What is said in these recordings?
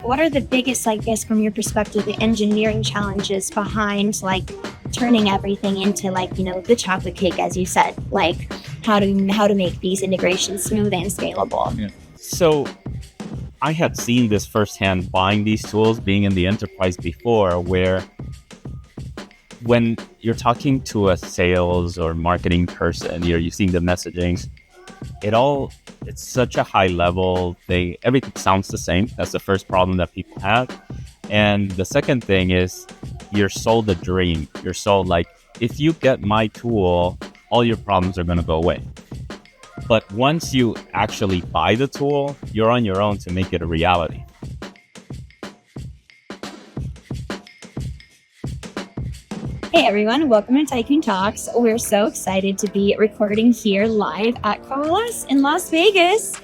what are the biggest, I guess, from your perspective, the engineering challenges behind like turning everything into like, the chocolate cake, as you said, like how to make these integrations smooth and scalable? Yeah. So I had seen this firsthand buying these tools, being in the enterprise before, where when you're talking to a sales or marketing person, you're seeing the messaging, it's such a high level. Everything sounds the same. That's the first problem that people have. And the second thing is you're sold a dream. You're sold like, if you get my tool, all your problems are going to go away. But once you actually buy the tool, you're on your own to make it a reality. Hey everyone, welcome to Tycoon Talks. We're so excited to be recording here live at Coalesce in Las Vegas.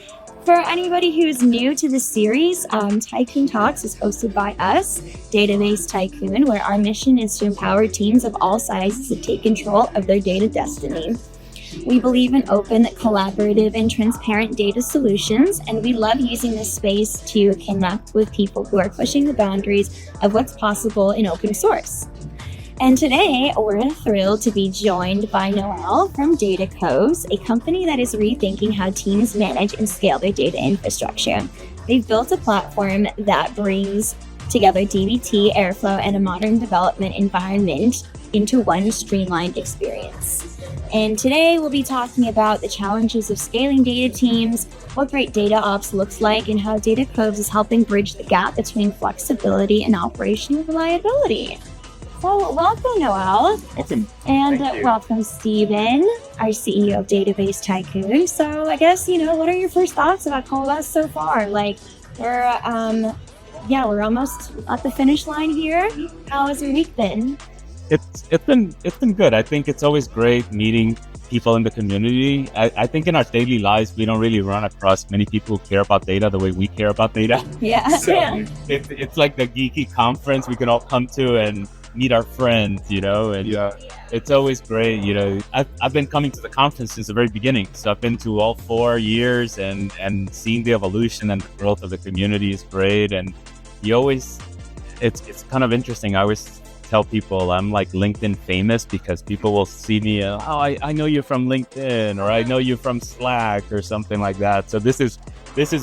For anybody who's new to the series, Tycoon Talks is hosted by us, Database Tycoon, where our mission is to empower teams of all sizes to take control of their data destiny. We believe in open, collaborative, and transparent data solutions, and we love using this space to connect with people who are pushing the boundaries of what's possible in open source. And today, we're thrilled to be joined by Noel from Datacoves, a company that is rethinking how teams manage and scale their data infrastructure. They've built a platform that brings together dbt, Airflow, and a modern development environment into one streamlined experience. And today, we'll be talking about the challenges of scaling data teams, what great data ops looks like, and how Datacoves is helping bridge the gap between flexibility and operational reliability. So welcome, Noel. Welcome. And welcome, Steven, our CEO of Database Tycoon. So I guess, what are your first thoughts about Coalesce so far? Like, we're almost at the finish line here. How has your week been? It's been good. I think it's always great meeting people in the community. I think in our daily lives, we don't really run across many people who care about data the way we care about data. Yeah. So it's like the geeky conference we can all come to and meet our friends, and it's always great. I've been coming to the conference since the very beginning. So I've been to all 4 years and seeing the evolution and the growth of the community is great. And it's kind of interesting. I always tell people I'm like LinkedIn famous because people will see me, I know you from LinkedIn, or I know you from Slack or something like that. So this is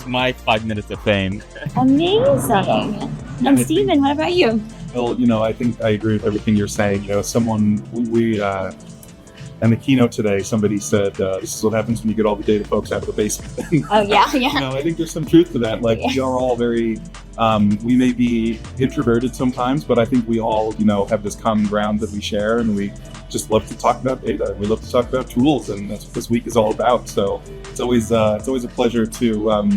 my 5 minutes of fame. Amazing. And Steven, what about you? Well, I think I agree with everything you're saying. In the keynote today, somebody said, this is what happens when you get all the data folks out of the basement. Oh, yeah. I think there's some truth to that. Like, we are all very, we may be introverted sometimes, but I think we all, have this common ground that we share, and we just love to talk about data. We love to talk about tools, and that's what this week is all about. So it's always a pleasure to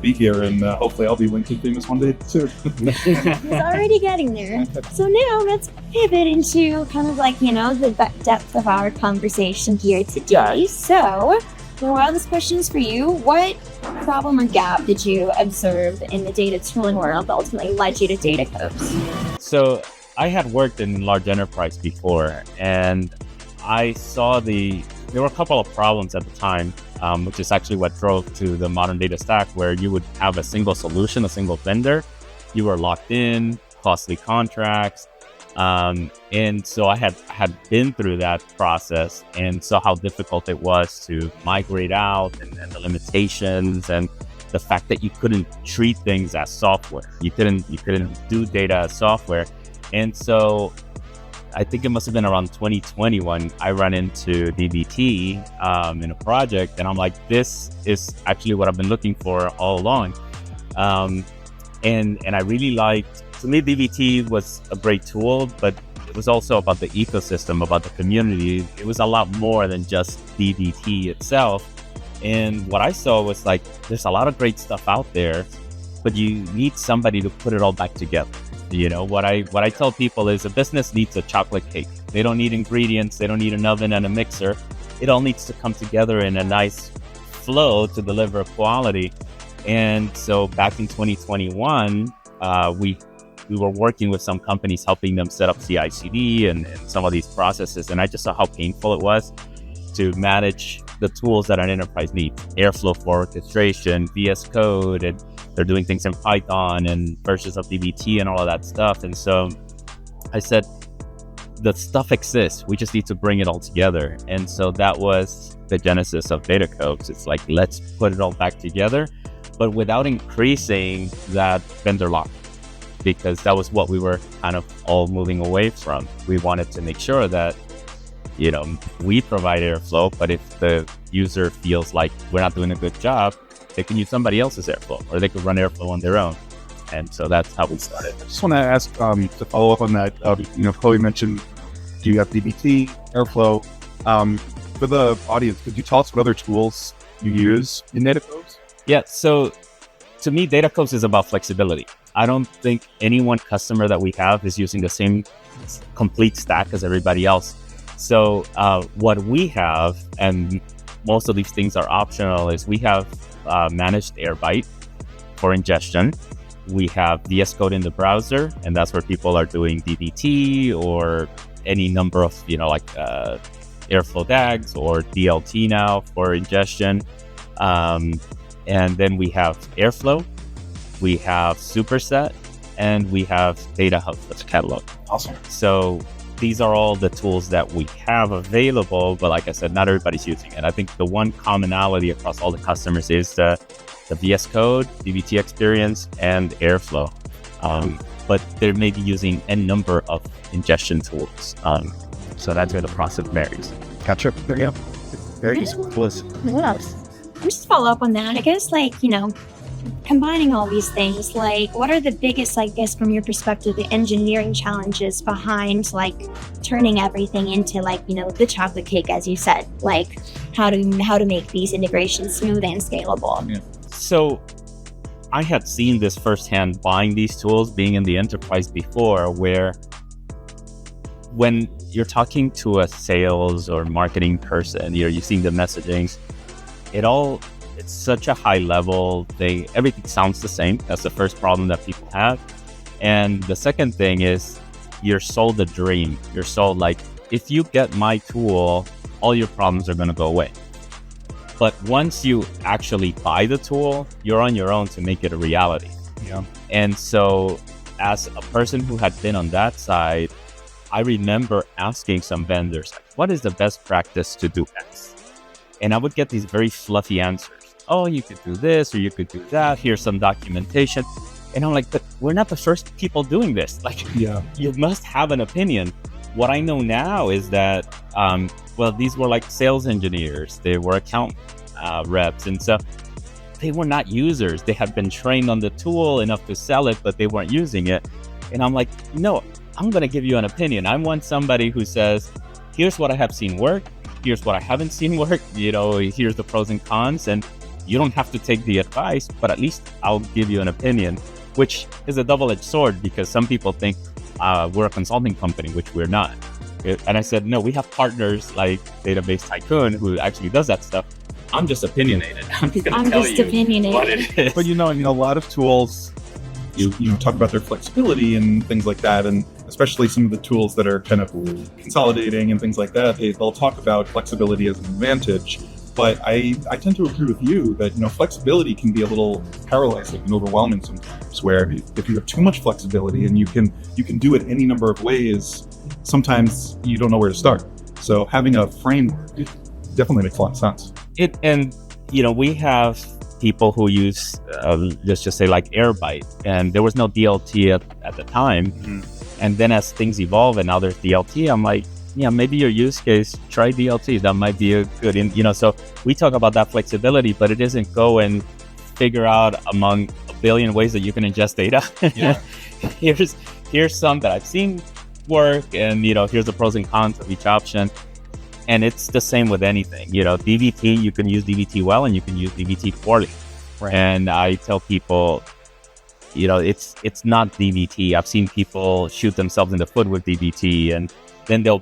be here, and hopefully I'll be LinkedIn famous one day too. He's already getting there. So now let's pivot into kind of like, the depth of our conversation here today. So, Noel, this question is for you. What problem or gap did you observe in the data tooling world that ultimately led you to Datacoves? So I had worked in large enterprise before, and I saw there were a couple of problems at the time, which is actually what drove to the modern data stack, where you would have a single solution, a single vendor. You were locked in, costly contracts. And so I had been through that process and saw how difficult it was to migrate out, and the limitations, and the fact that you couldn't treat things as software. You couldn't do data as software. And so I think it must have been around 2020 when I ran into dbt in a project, and I'm like, this is actually what I've been looking for all along. And I really liked, to me, dbt was a great tool, but it was also about the ecosystem, about the community. It was a lot more than just dbt itself. And what I saw was like, there's a lot of great stuff out there, but you need somebody to put it all back together. What I tell people is a business needs a chocolate cake. They don't need ingredients. They don't need an oven and a mixer. It all needs to come together in a nice flow to deliver quality. And so back in 2021, we were working with some companies, helping them set up CI/CD and some of these processes. And I just saw how painful it was to manage the tools that an enterprise needs: Airflow for orchestration, VS Code, and they're doing things in Python and versions of DBT and all of that stuff. And so I said, the stuff exists. We just need to bring it all together. And so that was the genesis of Datacoves. It's like, let's put it all back together, but without increasing that vendor lock, because that was what we were kind of all moving away from. We wanted to make sure that, we provide Airflow, but if the user feels like we're not doing a good job, they can use somebody else's Airflow, or they could run Airflow on their own. And so that's how we started. I just want to ask, to follow up on that, Chloe mentioned, do you have DBT, Airflow? For the audience, could you tell us what other tools you use in Datacoves? Yeah, so to me, Datacoves is about flexibility. I don't think any one customer that we have is using the same complete stack as everybody else. So what we have, and most of these things are optional, is we have managed Airbyte for ingestion. We have VS Code in the browser, and that's where people are doing DBT or any number of, Airflow DAGs or DLT now for ingestion. And then we have Airflow, we have Superset, and we have Data Hub for the catalog. Awesome. So these are all the tools that we have available, but like I said, not everybody's using it. I think the one commonality across all the customers is the VS Code, DBT experience, and Airflow. But they may be using a number of ingestion tools. So that's where the process varies. Gotcha. There you go. Very useful. What else? Just follow up on that. I guess, combining all these things, what are the biggest, from your perspective, the engineering challenges behind, turning everything into, the chocolate cake, as you said, how to make these integrations smooth and scalable? Yeah. So I had seen this firsthand buying these tools, being in the enterprise before, where when you're talking to a sales or marketing person, you're seeing the messaging, it's such a high level thing. Everything sounds the same. That's the first problem that people have. And the second thing is you're sold a dream. You're sold if you get my tool, all your problems are going to go away. But once you actually buy the tool, you're on your own to make it a reality. Yeah. And so as a person who had been on that side, I remember asking some vendors, what is the best practice to do X? And I would get these very fluffy answers. Oh, you could do this or you could do that. Here's some documentation. And I'm like, but we're not the first people doing this. You must have an opinion. What I know now is that, these were sales engineers. They were account reps. And so they were not users. They had been trained on the tool enough to sell it, but they weren't using it. And I'm like, no, I'm going to give you an opinion. I want somebody who says, here's what I have seen work. Here's what I haven't seen work. Here's the pros and cons. And you don't have to take the advice, but at least I'll give you an opinion, which is a double-edged sword because some people think we're a consulting company, which we're not. And I said, no, we have partners like Database Tycoon who actually does that stuff. I'm just opinionated. I'm going to tell you opinionated. what it is. But a lot of tools, you talk about their flexibility and things like that, and especially some of the tools that are kind of consolidating and things like that, they'll talk about flexibility as an advantage. But I tend to agree with you that flexibility can be a little paralyzing and overwhelming sometimes. Where if you have too much flexibility and you can do it any number of ways, sometimes you don't know where to start. So having a framework definitely makes a lot of sense. We have people who use let's just say Airbyte, and there was no DLT at the time. Mm-hmm. And then as things evolve and now there's DLT, I'm like, yeah, maybe your use case, try DLT. That might be a good, so we talk about that flexibility, but it isn't go and figure out among a billion ways that you can ingest data. Yeah. Here's some that I've seen work, and, here's the pros and cons of each option. And it's the same with anything, DBT, you can use DBT well and you can use DBT poorly. Right. And I tell people, it's not DBT. I've seen people shoot themselves in the foot with DBT, and then they'll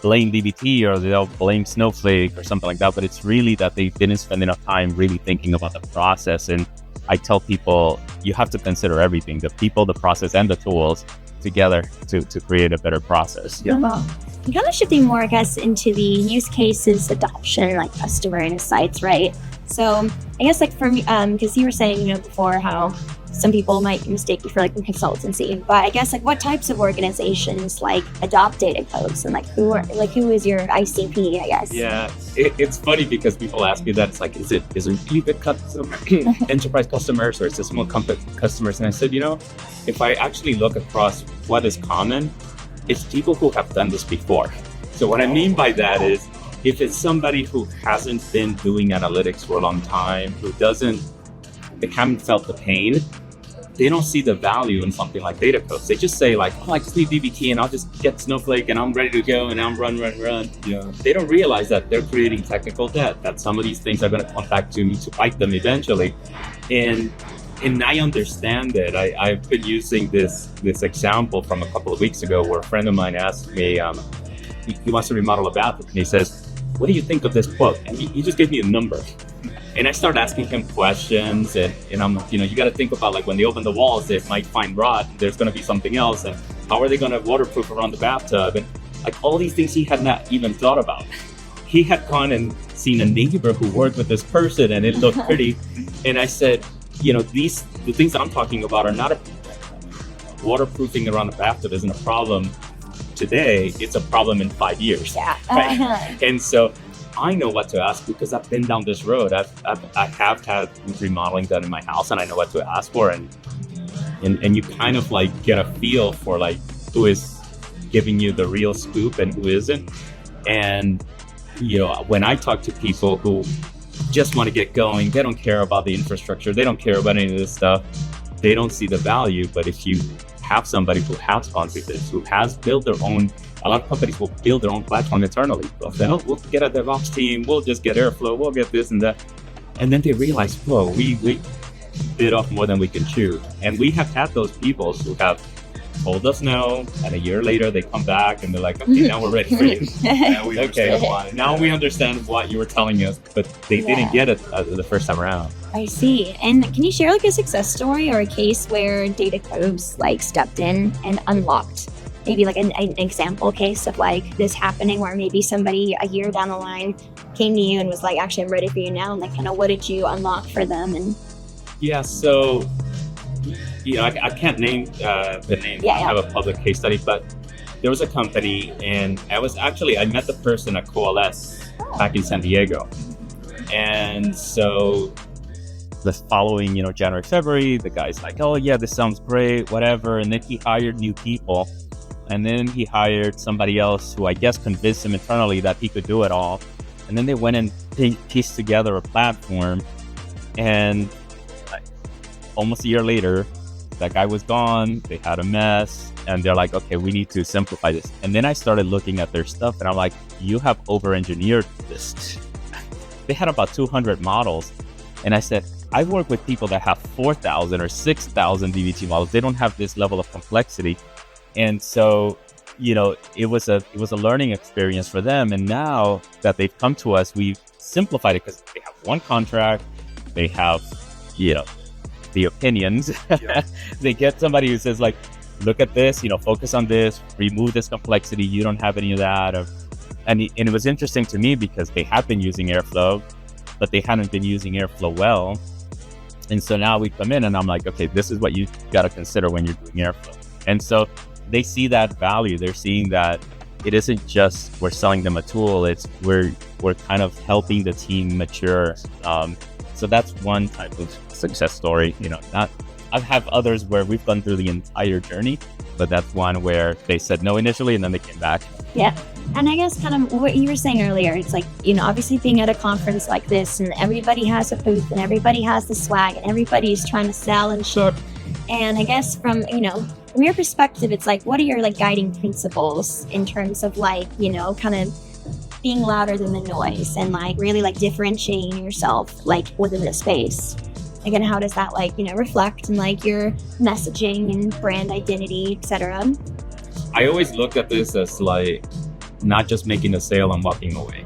blame DBT or they'll blame Snowflake or something like that. But it's really that they didn't spend enough time really thinking about the process. And I tell people, you have to consider everything, the people, the process, and the tools together to create a better process. Yeah. Well, kind of shifting more, I guess, into the use cases, adoption, customer insights, right? So I guess like for me, because you were saying, before how some people might mistake you for like a consultancy, but I guess like what types of organizations like adopt Datacoves, and like who is your ICP, I guess? Yeah, it's funny because people ask me that. It's like, is it really big enterprise customers, or is it small customers? And I said, if I actually look across what is common, it's people who have done this before. So what I mean by that is, if it's somebody who hasn't been doing analytics for a long time, they haven't felt the pain, they don't see the value in something like Datacoves. They just say like, I just need DBT and I'll just get Snowflake and I'm ready to go and I'm run. Yeah. They don't realize that they're creating technical debt, that some of these things are going to come back to bite them eventually. And I understand it. I've been using this example from a couple of weeks ago where a friend of mine asked me, he wants to remodel a bathroom, and he says, what do you think of this quote? And he just gave me a number. And I started asking him questions, and I'm like, you got to think about like when they open the walls, they might find rot, there's going to be something else, and how are they going to waterproof around the bathtub? And like all these things he had not even thought about. He had gone and seen a neighbor who worked with this person, and it looked pretty. And I said, the things that I'm talking about are not waterproofing around the bathtub isn't a problem today, it's a problem in 5 years. Yeah. Right? And so I know what to ask because I've been down this road. I have had remodeling done in my house, and I know what to ask for, and you kind of like get a feel for like who is giving you the real scoop and who isn't. And when I talk to people who just want to get going, they don't care about the infrastructure, they don't care about any of this stuff, they don't see the value. But if you have somebody who has gone through this, who has built their own, a lot of companies will build their own platform internally. They'll say, we'll get a DevOps team, we'll just get Airflow, we'll get this and that. And then they realize, whoa, we bit off more than we can chew. And we have had those people who have told us no, and a year later they come back and they're like, okay, now we're ready for you. Now we understand what you were telling us, but they didn't get it the first time around. I see. And can you share like a success story or a case where Datacoves like stepped in and unlocked maybe like an example case of like this happening, where maybe somebody a year down the line came to you and was like, actually, I'm ready for you now. And like, kind of what did you unlock for them? And yeah, so, I can't name the name. Yeah, I have a public case study, but there was a company, and I met the person at Coalesce back in San Diego. And so the following, January, February, the guy's like, oh yeah, this sounds great, whatever. And then he hired new people. And then he hired somebody else who I guess convinced him internally that he could do it all. And then they went and pieced together a platform. And almost a year later, that guy was gone, they had a mess, and they're like, okay, we need to simplify this. And then I started looking at their stuff, and I'm like, you have over-engineered this. They had about 200 models. And I said, I've worked with people that have 4,000 or 6,000 DBT models. They don't have this level of complexity. And so, it was a learning experience for them. And now that they've come to us, we've simplified it because they have one contract, they have, the opinions. Yeah. They get somebody who says like, look at this, focus on this, remove this complexity, you don't have any of that. And it was interesting to me because they have been using Airflow, but they hadn't been using Airflow well. And so now we come in and I'm like, okay, this is what you got to consider when you're doing Airflow. And so they see that value. They're seeing that it isn't just we're selling them a tool, it's we're kind of helping the team mature. So that's one type of success story. I have others where we've gone through the entire journey, but that's one where they said no initially and then they came back. Yeah. And I guess kind of what you were saying earlier, it's like, obviously being at a conference like this and everybody has a booth and everybody has the swag and everybody's trying to sell and ship. And I guess from your perspective, it's like, what are your like guiding principles in terms of like, kind of being louder than the noise and like really like differentiating yourself like within the space? Again, how does that like, reflect in like your messaging and brand identity, etc.? I always look at this as like not just making a sale and walking away.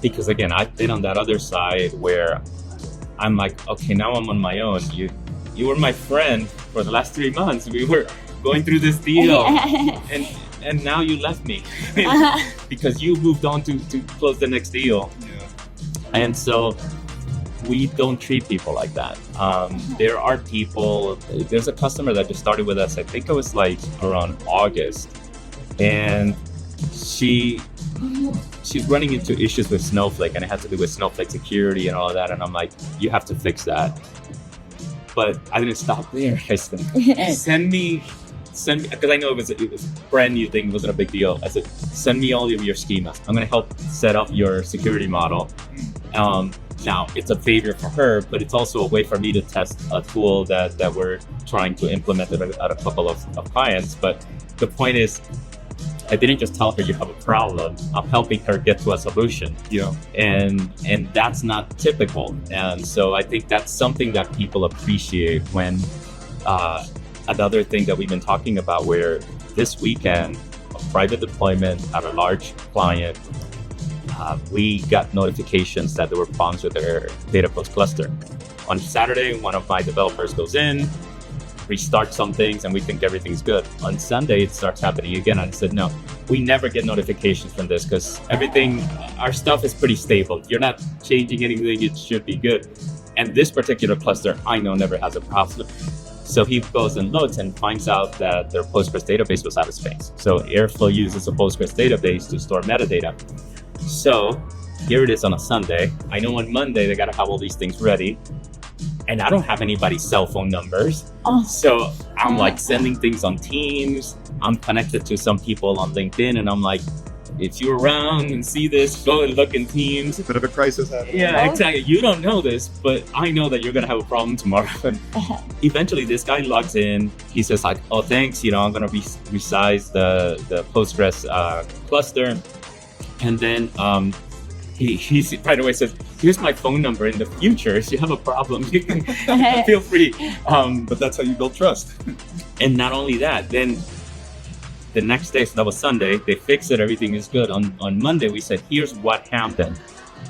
Because again, I've been on that other side where I'm like, okay, now I'm on my own. You were my friend for the last 3 months. We were going through this deal, and now you left me because you moved on to close the next deal. Yeah. And so we don't treat people like that. There are people, there's a customer that just started with us, I think it was like around August, and she's running into issues with Snowflake, and it has to do with Snowflake security and all of that. And I'm like, you have to fix that. But I didn't stop there. I said, send me, because I know it was a brand new thing, it wasn't a big deal. I said, send me all of your schemas. I'm going to help set up your security model. Now, it's a favor for her, but it's also a way for me to test a tool that we're trying to implement at a couple of clients. But the point is, I didn't just tell her you have a problem. I'm helping her get to a solution. Yeah. And that's not typical. And so I think that's something that people appreciate when another thing that we've been talking about, where this weekend, a private deployment at a large client, we got notifications that there were problems with their Datacoves cluster. On Saturday, one of my developers goes in, restart some things, and we think everything's good. On Sunday, it starts happening again. And I said, no, we never get notifications from this because everything, our stuff is pretty stable. You're not changing anything, it should be good. And this particular cluster, I know, never has a problem. So he goes and looks and finds out that their Postgres database was out of space. So Airflow uses a Postgres database to store metadata. So here it is on a Sunday. I know on Monday, they got to have all these things ready. And I don't have anybody's cell phone numbers. Oh. So I'm like sending things on Teams. I'm connected to some people on LinkedIn. And I'm like, if you're around and see this, go and look in Teams. A bit of a crisis happening. Yeah, exactly. You don't know this, but I know that you're going to have a problem tomorrow. And eventually this guy logs in. He says like, oh, thanks. I'm going to resize the Postgres cluster. And then he right away says, here's my phone number. In the future, if you have a problem, you can feel free. But that's how you build trust. And not only that, then the next day, so that was Sunday, they fixed it, everything is good. On Monday, we said, here's what happened.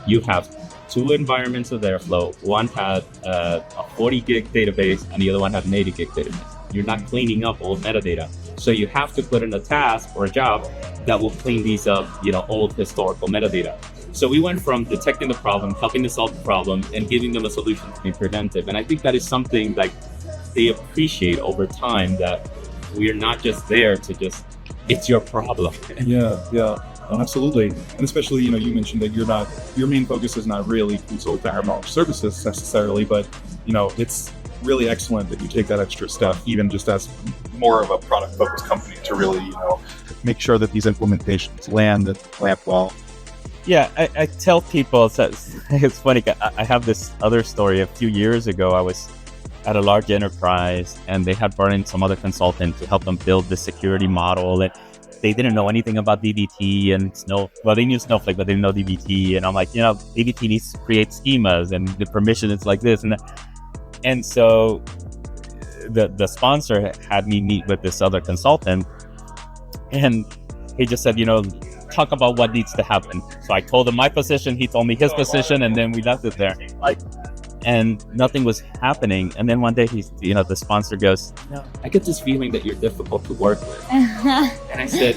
You have two environments of Airflow. One had a 40 gig database and the other one had an 80 gig database. You're not cleaning up old metadata. So you have to put in a task or a job that will clean these up, old historical metadata. So we went from detecting the problem, helping to solve the problem, and giving them a solution to be preventive. And I think that is something like they appreciate over time, that we're not just there to just, it's your problem. Yeah, absolutely. And especially, you mentioned that your main focus is not really consult managed services necessarily, but, it's really excellent that you take that extra step, even just as more of a product focused company, to really, make sure that these implementations land well. Yeah, I tell people, it's funny, I have this other story. A few years ago, I was at a large enterprise and they had brought in some other consultant to help them build the security model. And they didn't know anything about DBT and they knew Snowflake, but they didn't know DBT. And I'm like, DBT needs to create schemas and the permission is like this and that. And so the sponsor had me meet with this other consultant, and he just said, talk about what needs to happen. So I told him my position, he told me his position, and then we left it there. And nothing was happening. And then one day the sponsor goes, I get this feeling that you're difficult to work with. And I said,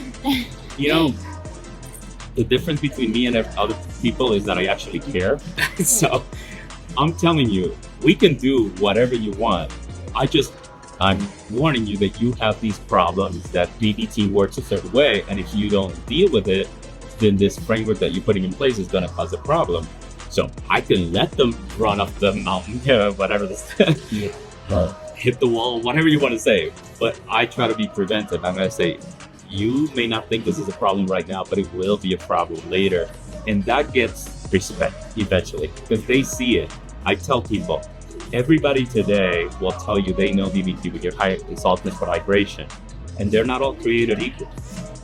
the difference between me and other people is that I actually care. So I'm telling you, we can do whatever you want. I'm warning you that you have these problems, that DBT works a certain way, and if you don't deal with it, then this framework that you're putting in place is going to cause a problem. So I can let them run up the mountain, whatever hit the wall, whatever you want to say. But I try to be preventive. I'm going to say, you may not think this is a problem right now, but it will be a problem later. And that gets respect eventually, because they see it. I tell people, everybody today will tell you they know DBT with your high consultants for migration, and they're not all created equal.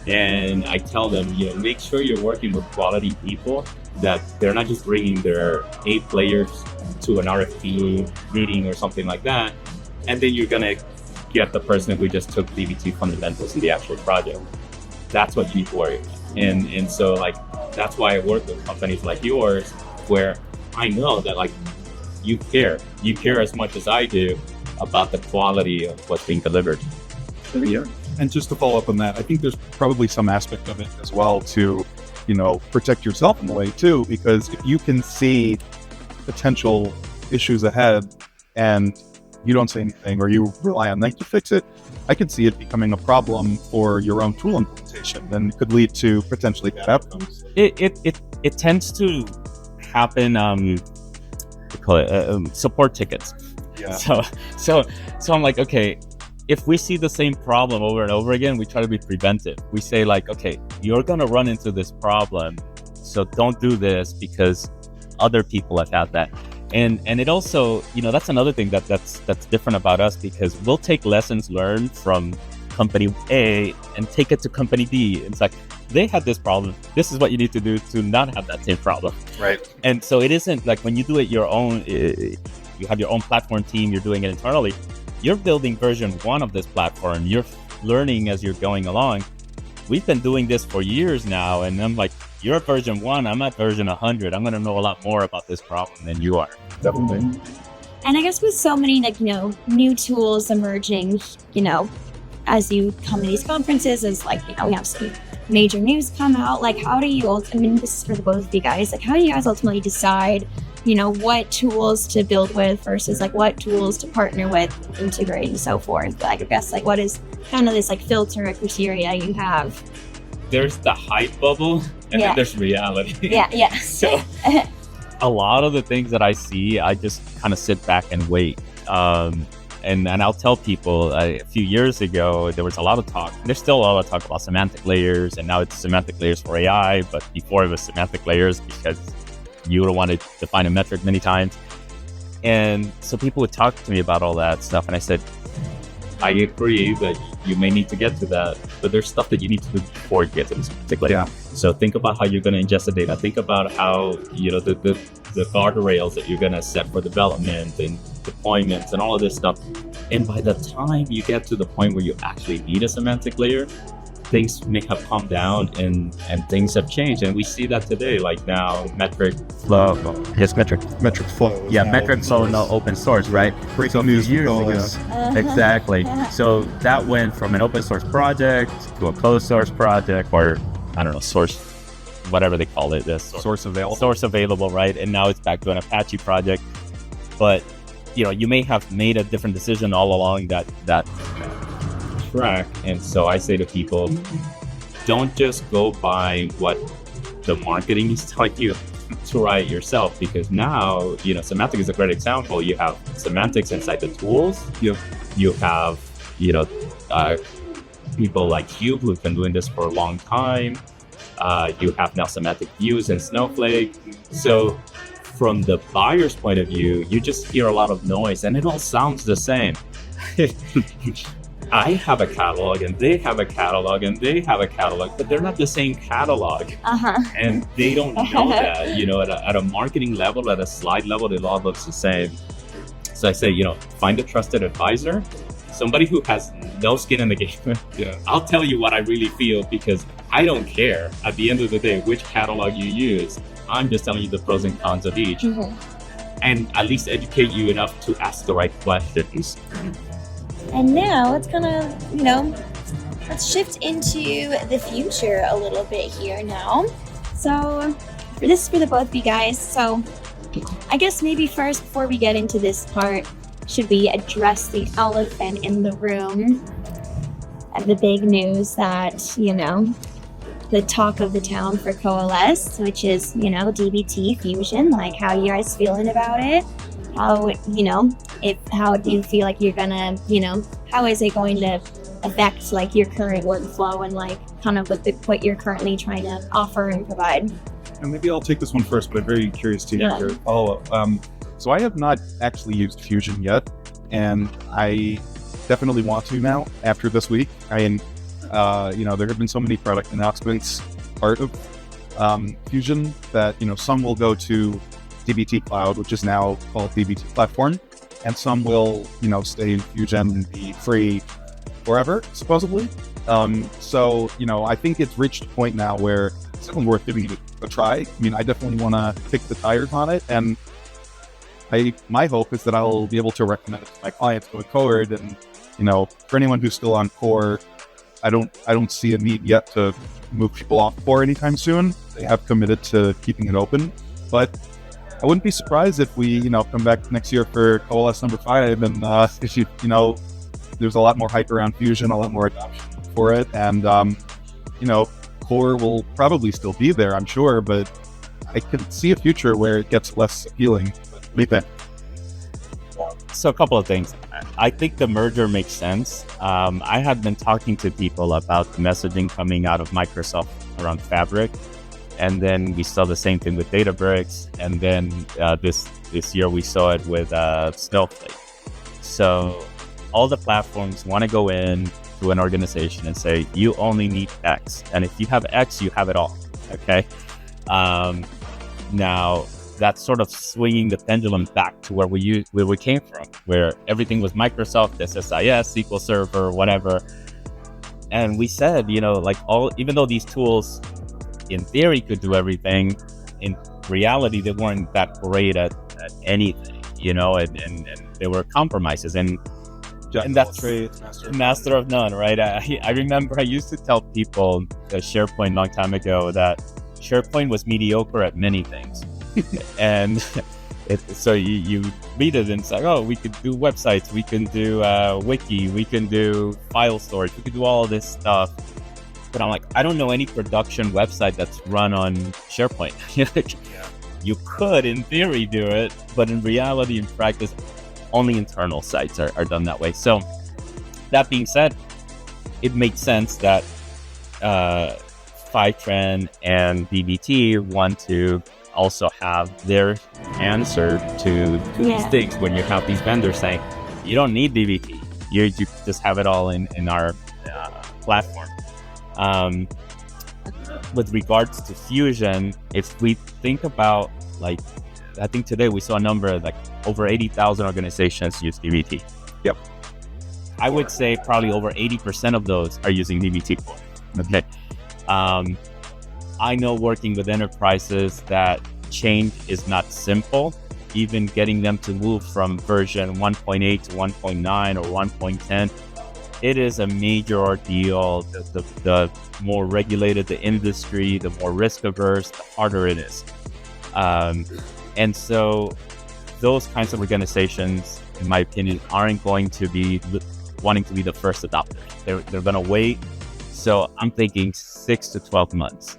And I tell them, make sure you're working with quality people, that they're not just bringing their A players to an RFP meeting or something like that, and then you're gonna get the person who just took DBT fundamentals in the actual project. That's what you worry about. And so that's why I work with companies like yours, where I know that you care as much as I do about the quality of what's being delivered. Yeah. And just to follow up on that, I think there's Probably some aspect of it as well to protect yourself in a way too, because if you can see potential issues ahead and you don't say anything or you rely on them to fix it, I could see it becoming a problem for your own tool implementation and could lead to potentially bad outcomes. It tends to happen. We call it support tickets. Yeah. So I'm like, okay, if we see the same problem over and over again, we try to be preventive. We say like, okay, you're gonna run into this problem, so don't do this because other people have had that. And it also, that's another thing that's different about us, because we'll take lessons learned from company A and take it to company B. It's like, they had this problem. This is what you need to do to not have that same problem. Right. And so it isn't like when you do it your own, you have your own platform team, you're doing it internally, you're building version 1 of this platform, you're learning as you're going along. We've been doing this for years now, and I'm like, you're at version 1, I'm at version 100. I'm going to know a lot more about this problem than you are. Definitely. And I guess with so many new tools emerging, as you come to these conferences, as we have some major news come out, like how do you, this is for the both of you guys, like how do you guys ultimately decide, what tools to build with versus like what tools to partner with, integrate and so forth? Like I guess like what is kind of this like filter or criteria you have? There's the hype bubble and then there's reality. Yeah. So a lot of the things that I see, I just kind of sit back and wait. And I'll tell people a few years ago, there was a lot of talk. There's still a lot of talk about semantic layers, and now it's semantic layers for AI. But before it was semantic layers because you don't want to define a metric many times. And so people would talk to me about all that stuff. And I said, I agree that you may need to get to that, but there's stuff that you need to do before you get to this semantic layer. Yeah. So think about how you're going to ingest the data. Think about how, the guardrails that you're going to set for development and deployments and all of this stuff. And by the time you get to the point where you actually need a semantic layer, things may have calmed down and things have changed. And we see that today, like now metric flow. Yes, metric flow. Yeah, metric flow now open source, right? Breaking news years ago. Exactly. So that went from an open source project to a closed source project, or I don't know, source, whatever they call it, this source available, right? And now it's back to an Apache project. But you may have made a different decision all along that track. And so I say to people, don't just go by what the marketing is telling you to write yourself, because now, semantic is a great example. You have semantics inside the tools. You have, people like you who've been doing this for a long time. You have now semantic views in Snowflake. So from the buyer's point of view, you just hear a lot of noise and it all sounds the same. I have a catalog and they have a catalog and they have a catalog, but they're not the same catalog. And they don't know that, at a marketing level, at a slide level, it all looks the same. So I say, find a trusted advisor, somebody who has no skin in the game. Yeah. I'll tell you what I really feel, because I don't care at the end of the day which catalog you use. I'm just telling you the pros and cons of each. And at least educate you enough to ask the right questions. And now let's kind of, let's shift into the future a little bit here now. So this is for the both of you guys. So I guess maybe first, before we get into this part, should we address the elephant in the room and the big news that, the talk of the town for Coalesce, which is, DBT Fusion, like how you guys feeling about it? How, how do you feel like you're gonna, how is it going to affect like your current workflow and like kind of what you're currently trying to offer and provide? And maybe I'll take this one first, but I'm very curious to hear your follow-up. So I have not actually used Fusion yet, and I definitely want to now after this week. There have been so many product announcements part of Fusion that, some will go to DBT Cloud, which is now called DBT Platform, and some will, stay in Fusion and be free forever, supposedly. I think it's reached a point now where it's definitely worth giving it a try. I definitely want to kick the tires on it, and my hope is that I'll be able to recommend it to my clients going forward. And, for anyone who's still on core, I don't see a need yet to move people off Core anytime soon. They have committed to keeping it open, but I wouldn't be surprised if we, come back next year for Coalesce number 5, and there's a lot more hype around Fusion, a lot more adoption for it, and Core will probably still be there, I'm sure, but I can see a future where it gets less appealing. What do you think? So a couple of things. I think the merger makes sense. I had been talking to people about the messaging coming out of Microsoft around Fabric, and then we saw the same thing with Databricks, and then this year we saw it with Snowflake. So all the platforms want to go in to an organization and say, you only need X, and if you have X, you have it all. Okay. Now that's sort of swinging the pendulum back to where we came from, where everything was Microsoft, SSIS, SQL Server, whatever. And we said, even though these tools in theory could do everything, in reality, they weren't that great at anything, and there were compromises. And that's master of none, right? I remember I used to tell people at SharePoint a long time ago that SharePoint was mediocre at many things. And so you read it and it's like, oh, we could do websites, we can do wiki, we can do file storage, we can do all this stuff. But I'm like, I don't know any production website that's run on SharePoint. You could, in theory, do it, but in reality, in practice, only internal sites are done that way. So that being said, it makes sense that Fivetran and DBT want to also have their answer to these things when you have these vendors saying, you don't need DBT. You just have it all in our platform. With regards to Fusion, if we think about, I think today we saw a number over 80,000 organizations use DBT. Yep. I would say probably over 80% of those are using DBT Core. Okay. I know working with enterprises that change is not simple. Even getting them to move from version 1.8 to 1.9 or 1.10, it is a major ordeal. The more regulated the industry, the more risk averse, the harder it is. And so those kinds of organizations, in my opinion, aren't going to be wanting to be the first adopter. They're going to wait. So I'm thinking 6 to 12 months.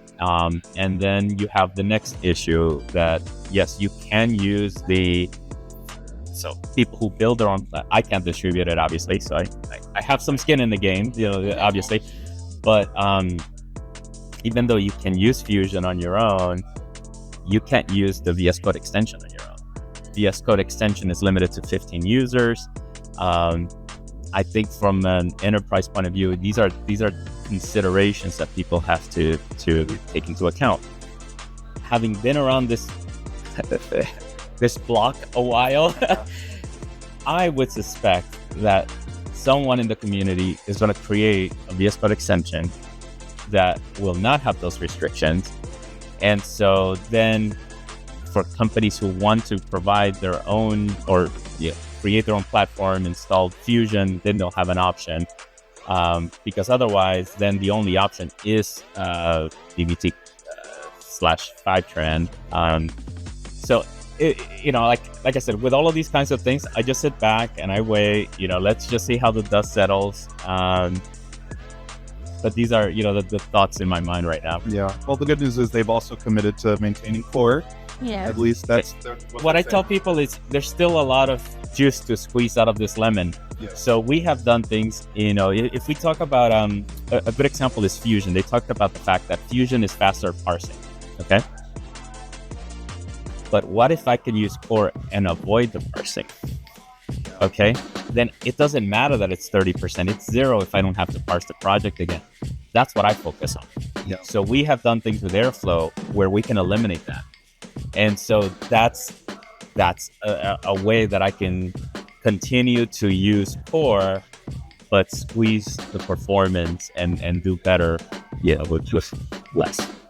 And then you have the next issue that, yes, you can use so people who build their own, I can't distribute it, obviously. So I have some skin in the game, obviously. But even though you can use Fusion on your own, you can't use the VS Code extension on your own. VS Code extension is limited to 15 users. I think from an enterprise point of view, these are considerations that people have to take into account. Having been around this block a while, I would suspect that someone in the community is going to create a VS Code extension that will not have those restrictions. And so then for companies who want to provide their own or create their own platform, install Fusion, then they'll have an option. Because otherwise, then the only option is DBT / Fivetran. So, like I said, with all of these kinds of things, I just sit back and I wait. Let's just see how the dust settles. But these are, the thoughts in my mind right now. Yeah. Well, the good news is they've also committed to maintaining Core. Yeah. At least that's what I tell people is there's still a lot of juice to squeeze out of this lemon. Yeah. So we have done things, if we talk about a good example is Fusion. They talked about the fact that Fusion is faster at parsing. Okay. But what if I can use Core and avoid the parsing? Okay. Then it doesn't matter that it's 30%. It's 0 if I don't have to parse the project again. That's what I focus on. Yeah. So we have done things with Airflow where we can eliminate that. And so that's a way that I can continue to use Core, but squeeze the performance and do better, with just less.